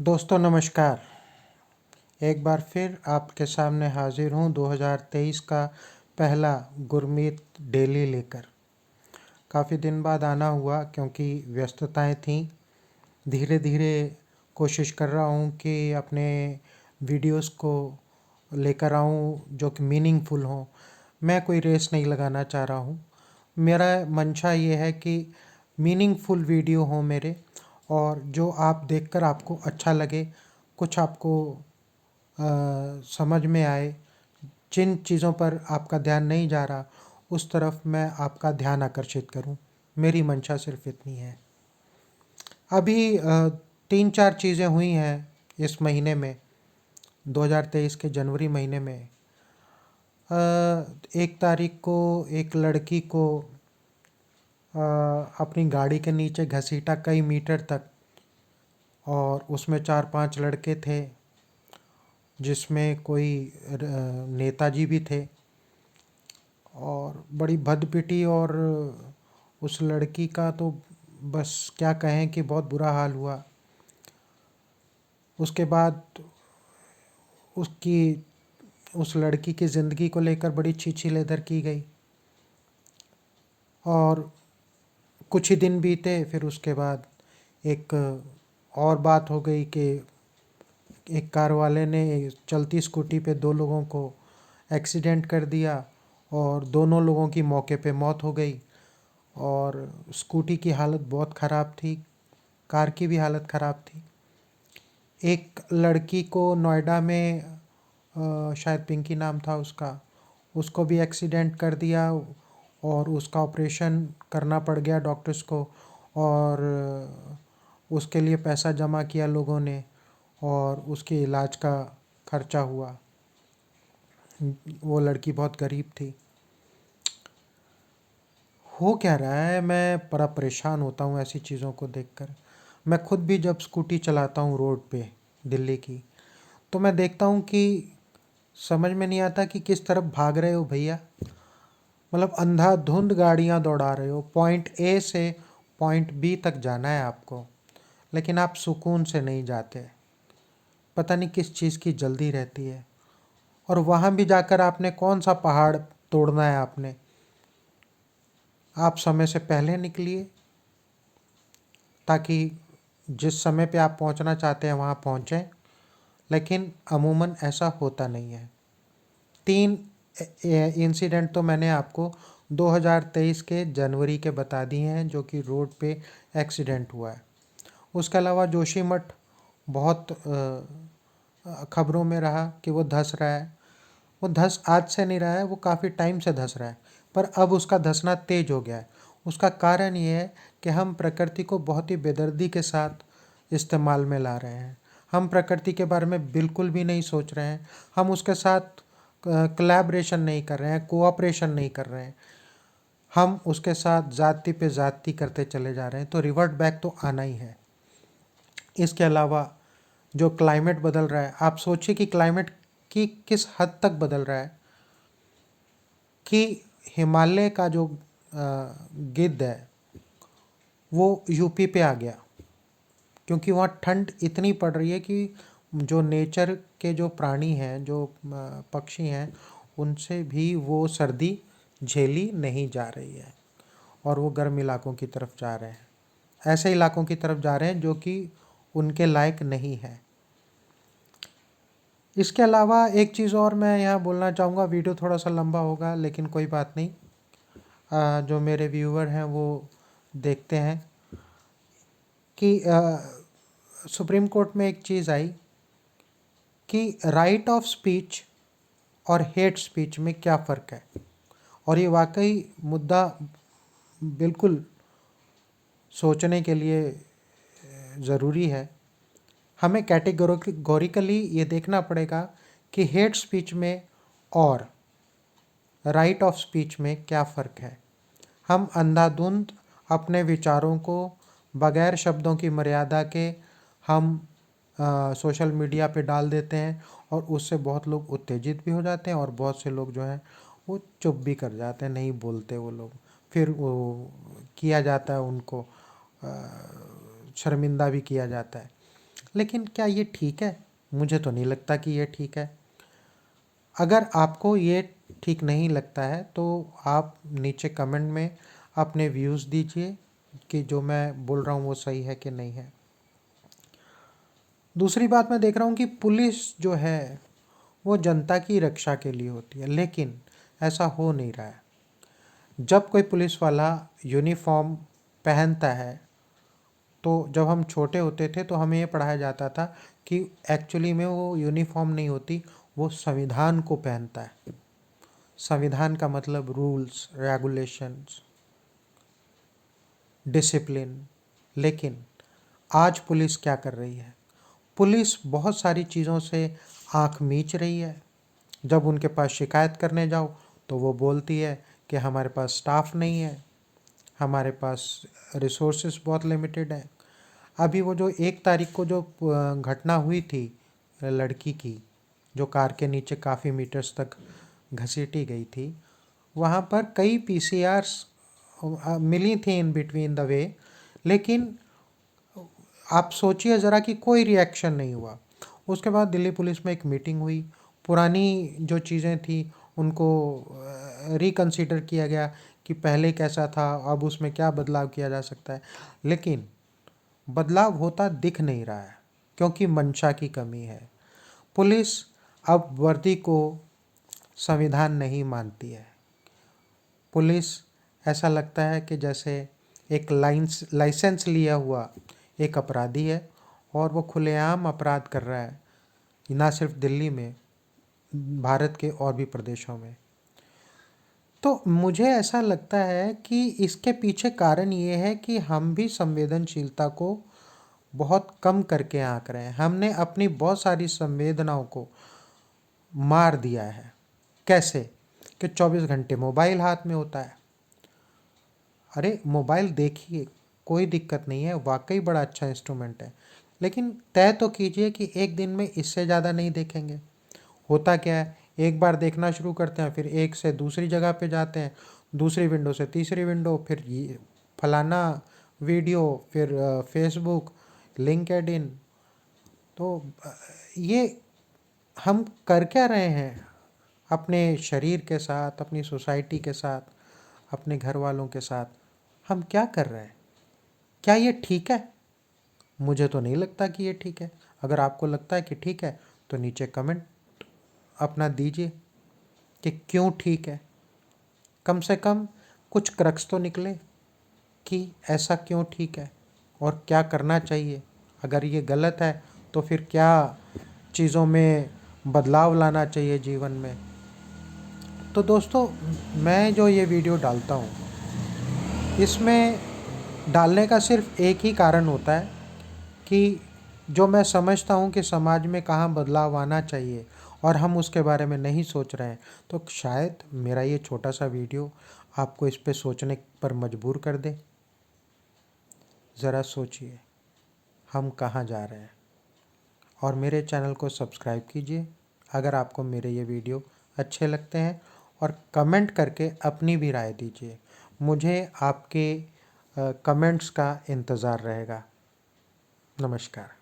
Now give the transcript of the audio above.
दोस्तों नमस्कार। एक बार फिर आपके सामने हाजिर हूँ 2023 का पहला गुरमीत डेली लेकर। काफ़ी दिन बाद आना हुआ क्योंकि व्यस्तताएं थीं। धीरे धीरे कोशिश कर रहा हूँ कि अपने वीडियोस को लेकर आऊँ जो कि मीनिंगफुल हों। मैं कोई रेस नहीं लगाना चाह रहा हूँ। मेरा मंशा ये है कि मीनिंगफुल वीडियो हो मेरे, और जो आप देखकर आपको अच्छा लगे, कुछ आपको समझ में आए, जिन चीज़ों पर आपका ध्यान नहीं जा रहा उस तरफ मैं आपका ध्यान आकर्षित करूं। मेरी मंशा सिर्फ इतनी है। अभी 3-4 चीज़ें हुई हैं इस महीने में, 2023 के जनवरी महीने में। 1 तारीख को एक लड़की को अपनी गाड़ी के नीचे घसीटा कई मीटर तक, और उसमें 4-5 लड़के थे जिसमें कोई नेताजी भी थे, और बड़ी भद्दपिटी। और उस लड़की का तो बस क्या कहें कि बहुत बुरा हाल हुआ। उसके बाद उसकी उस लड़की की ज़िंदगी को लेकर बड़ी छीछी-लेदर की गई, और कुछ ही दिन बीते फिर उसके बाद एक और बात हो गई कि एक कार वाले ने चलती स्कूटी पे 2 लोगों को एक्सीडेंट कर दिया, और दोनों लोगों की मौके पे मौत हो गई। और स्कूटी की हालत बहुत ख़राब थी, कार की भी हालत ख़राब थी। एक लड़की को नोएडा में शायद पिंकी नाम था उसका, उसको भी एक्सीडेंट कर दिया, और उसका ऑपरेशन करना पड़ गया डॉक्टर्स को, और उसके लिए पैसा जमा किया लोगों ने, और उसके इलाज का खर्चा हुआ। वो लड़की बहुत गरीब थी। हो क्या रहा है, मैं बड़ा परेशान होता हूँ ऐसी चीज़ों को देखकर। मैं खुद भी जब स्कूटी चलाता हूँ रोड पे दिल्ली की, तो मैं देखता हूँ कि समझ में नहीं आता कि किस तरफ भाग रहे हो भैया। मतलब अंधाधुंध गाड़ियाँ दौड़ा रहे हो, पॉइंट ए से पॉइंट बी तक जाना है आपको, लेकिन आप सुकून से नहीं जाते। पता नहीं किस चीज़ की जल्दी रहती है। और वहाँ भी जाकर आपने कौन सा पहाड़ तोड़ना है आपने। आप समय से पहले निकलिए ताकि जिस समय पे आप पहुंचना चाहते हैं वहां पहुंचें, लेकिन अमूमन ऐसा होता नहीं है। 3 इंसिडेंट तो मैंने आपको 2023 के जनवरी के बता दिए हैं जो कि रोड पे एक्सीडेंट हुआ है। उसके अलावा जोशीमठ बहुत खबरों में रहा कि वो धंस रहा है। वो धंस आज से नहीं रहा है, वो काफ़ी टाइम से धंस रहा है, पर अब उसका धंसना तेज हो गया है। उसका कारण ये है कि हम प्रकृति को बहुत ही बेदर्दी के साथ इस्तेमाल में ला रहे हैं। हम प्रकृति के बारे में बिल्कुल भी नहीं सोच रहे हैं। हम उसके साथ कोलैबोरेशन नहीं कर रहे हैं, कोऑपरेशन नहीं कर रहे हैं। हम उसके साथ ज़ाती पे ज़ाती करते चले जा रहे हैं, तो रिवर्ट बैक तो आना ही है। इसके अलावा जो क्लाइमेट बदल रहा है, आप सोचिए कि क्लाइमेट की किस हद तक बदल रहा है कि हिमालय का जो गिद्ध है वो यूपी पे आ गया, क्योंकि वहाँ ठंड इतनी पड़ रही है कि जो नेचर के जो प्राणी हैं, जो पक्षी हैं, उनसे भी वो सर्दी झेली नहीं जा रही है, और वो गर्म इलाकों की तरफ जा रहे हैं। ऐसे इलाकों की तरफ जा रहे हैं जो कि उनके लायक नहीं है। इसके अलावा एक चीज़ और मैं यहाँ बोलना चाहूँगा, वीडियो थोड़ा सा लंबा होगा लेकिन कोई बात नहीं, जो मेरे व्यूअर हैं वो देखते हैं कि सुप्रीम कोर्ट में एक चीज़ आई कि राइट ऑफ स्पीच और हेट स्पीच में क्या फ़र्क है। और ये वाकई मुद्दा बिल्कुल सोचने के लिए ज़रूरी है। हमें कैटेगोरिकली ये देखना पड़ेगा कि हेट स्पीच में और राइट ऑफ स्पीच में क्या फ़र्क है। हम अंधाधुंध अपने विचारों को बगैर शब्दों की मर्यादा के हम सोशल मीडिया पे डाल देते हैं, और उससे बहुत लोग उत्तेजित भी हो जाते हैं, और बहुत से लोग जो हैं वो चुप भी कर जाते हैं, नहीं बोलते वो लोग। फिर वो किया जाता है उनको, शर्मिंदा भी किया जाता है। लेकिन क्या ये ठीक है? मुझे तो नहीं लगता कि ये ठीक है। अगर आपको ये ठीक नहीं लगता है तो आप नीचे कमेंट में अपने व्यूज़ दीजिए कि जो मैं बोल रहा हूँ वो सही है कि नहीं है। दूसरी बात मैं देख रहा हूँ कि पुलिस जो है वो जनता की रक्षा के लिए होती है, लेकिन ऐसा हो नहीं रहा है। जब कोई पुलिस वाला यूनिफॉर्म पहनता है, तो जब हम छोटे होते थे तो हमें ये पढ़ाया जाता था कि एक्चुअली में वो यूनिफॉर्म नहीं होती, वो संविधान को पहनता है। संविधान का मतलब रूल्स, रेगुलेशंस, डिसिप्लिन। लेकिन आज पुलिस क्या कर रही है? पुलिस बहुत सारी चीज़ों से आंख मीच रही है। जब उनके पास शिकायत करने जाओ तो वो बोलती है कि हमारे पास स्टाफ नहीं है, हमारे पास रिसोर्सेज बहुत लिमिटेड है। अभी वो जो 1 तारीख को जो घटना हुई थी लड़की की, जो कार के नीचे काफ़ी मीटर्स तक घसीटी गई थी, वहाँ पर कई पीसीआर्स मिली थी इन बिटवीन द वे, लेकिन आप सोचिए ज़रा कि कोई रिएक्शन नहीं हुआ। उसके बाद दिल्ली पुलिस में एक मीटिंग हुई, पुरानी जो चीज़ें थी उनको रिकंसीडर किया गया कि पहले कैसा था, अब उसमें क्या बदलाव किया जा सकता है। लेकिन बदलाव होता दिख नहीं रहा है क्योंकि मंशा की कमी है। पुलिस अब वर्दी को संविधान नहीं मानती है। पुलिस ऐसा लगता है कि जैसे एक लाइसेंस लिया हुआ एक अपराधी है और वो खुलेआम अपराध कर रहा है, ना सिर्फ दिल्ली में, भारत के और भी प्रदेशों में। तो मुझे ऐसा लगता है कि इसके पीछे कारण ये है कि हम भी संवेदनशीलता को बहुत कम करके आंक रहे हैं। हमने अपनी बहुत सारी संवेदनाओं को मार दिया है। कैसे? कि 24 घंटे मोबाइल हाथ में होता है। अरे मोबाइल देखिए, कोई दिक्कत नहीं है, वाकई बड़ा अच्छा इंस्ट्रूमेंट है, लेकिन तय तो कीजिए कि एक दिन में इससे ज़्यादा नहीं देखेंगे। होता क्या है, एक बार देखना शुरू करते हैं, फिर एक से दूसरी जगह पे जाते हैं, दूसरी विंडो से तीसरी विंडो, फिर ये फलाना वीडियो, फिर फेसबुक, लिंक्डइन। तो ये हम कर क्या रहे हैं अपने शरीर के साथ, अपनी सोसाइटी के साथ, अपने घर वालों के साथ? हम क्या कर रहे हैं? क्या ये ठीक है? मुझे तो नहीं लगता कि ये ठीक है। अगर आपको लगता है कि ठीक है तो नीचे कमेंट अपना दीजिए कि क्यों ठीक है। कम से कम कुछ क्रक्स तो निकले कि ऐसा क्यों ठीक है और क्या करना चाहिए। अगर ये गलत है तो फिर क्या चीज़ों में बदलाव लाना चाहिए जीवन में। तो दोस्तों, मैं जो ये वीडियो डालता हूँ, इसमें डालने का सिर्फ एक ही कारण होता है कि जो मैं समझता हूँ कि समाज में कहाँ बदलाव आना चाहिए और हम उसके बारे में नहीं सोच रहे हैं। तो शायद मेरा ये छोटा सा वीडियो आपको इस पे सोचने पर मजबूर कर दे। ज़रा सोचिए हम कहाँ जा रहे हैं। और मेरे चैनल को सब्सक्राइब कीजिए अगर आपको मेरे ये वीडियो अच्छे लगते हैं, और कमेंट करके अपनी भी राय दीजिए। मुझे आपके कमेंट्स का इंतज़ार रहेगा। नमस्कार।